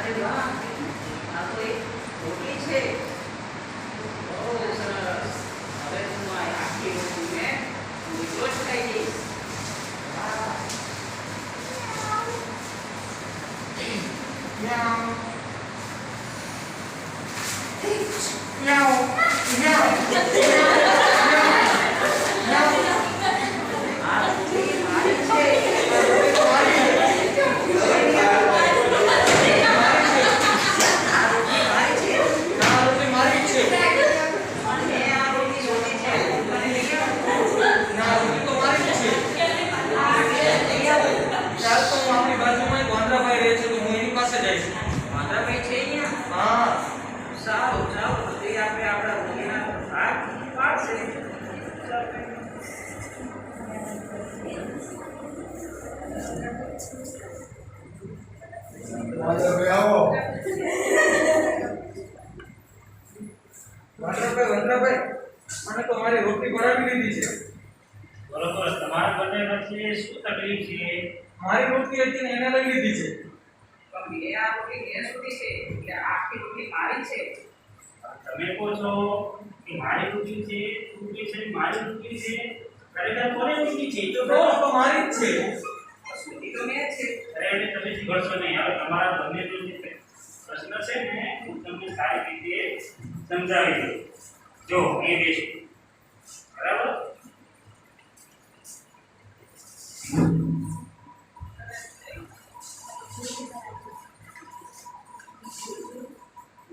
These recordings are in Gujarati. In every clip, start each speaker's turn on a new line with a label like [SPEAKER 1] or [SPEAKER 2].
[SPEAKER 1] અરે વાહ, આ તો એક રોટલી છે. બહુ સરસ. હવે હું આ આખી રોટલીને રોટલો જ ખાઈ જઈશ. વાહ.
[SPEAKER 2] Meow. Meow. Meow.
[SPEAKER 1] આ રોટલી મારી છે. વાંદરાભાઈ છે અહીંયા? સારું, ચાલો તો એ આપણે આપણા રોટલીના ભાગ પાડશે.
[SPEAKER 2] વંદરાભાઈ, મને તો મારી રોટલી બનાવી લીધી છે.
[SPEAKER 3] બરોબર, તમારા બંને વચ્ચે શું તકલીફ છે?
[SPEAKER 2] મારી રોટલી હતી ને એને લઈ લીધી છે.
[SPEAKER 1] પણ મેં આ રોટલી મેં શોધી છે એટલે આખી રોટલી મારી છે.
[SPEAKER 3] તમે કહો છો કે મારી રોટલી છે, મારી રોટલી છે. ખરેખર કોને રોટલી છે? તો
[SPEAKER 2] તો મારી જ છે.
[SPEAKER 1] શોધી તો મેં જ છે.
[SPEAKER 3] અરે તમે જીવડશો નહીં. હવે તમારા બંને જો જે પ્રશ્ન છે ને હું તમને સારી રીતે સમજાવી દઉં. જો એ બેસો, બરાબર?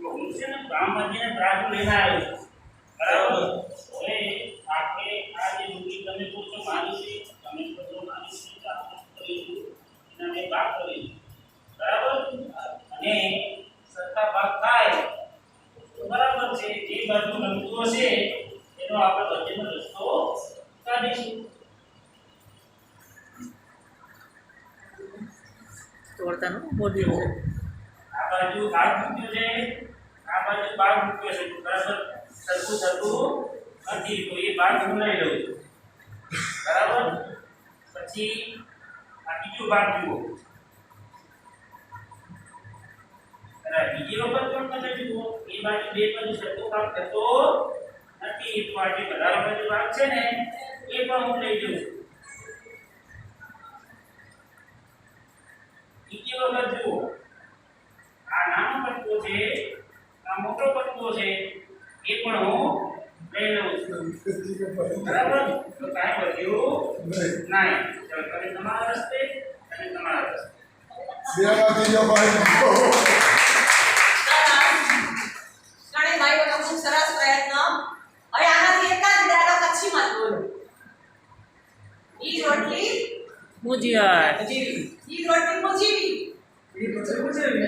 [SPEAKER 3] હું છે ને ગામમાંથી ત્રાજુ લઈને આવ્યો છું, બરાબર? હવે આપણે આ જે રોટલી તમે કહો છો મારી છે, તમે કહો છો મારી છે, તો આપણે કરીશું એના બે ભાગ કરીશું, બરાબર? અને સરખા ભાગ થાય તો બરાબર છે. જે બાજુ નમતું હશે એનો આપણે વચ્ચેનો રસ્તો કાઢીશું.
[SPEAKER 1] તોડતાનું મોઢું છે.
[SPEAKER 3] આ બાજુ ભાગ મૂક્યો છે, આ બાજુ ભાગ મૂક્યો છે, બરાબર? સરખું થતું નથી તો એ ભાગ હું લઈ લઉં છું, બરાબર? પછી આ બીજો ભાગ જુઓ. બીજી વખત પણ તમે જુઓ એ બાજુ બે બાજુ સરખો ભાગ થતો નથી તો આ જે વધારે બાજુ ભાગ છે ને એ પણ હું લઈ લઉં છું. બીજી વખત જુઓ, આ નાનો પટ્ટો છે, આ મોટો પટ્ટો છે, એ પણ હું લઈ લઉં છું, બરાબર? તો કાંઈ વધ્યું નહીં. ચાલો તમે તમારા રસ્તે અને તમારા રસ્તે.
[SPEAKER 4] ખૂબ સરસ પ્રયત્ન. હવે આનાથી એકાદ ડાયલોગ કચ્છીમાં બોલો. ઈ રોટલી
[SPEAKER 1] મુજિયાર.
[SPEAKER 4] ઈ રોટલી મુજીવી.
[SPEAKER 1] ઈ રોટલી મુજિયાર.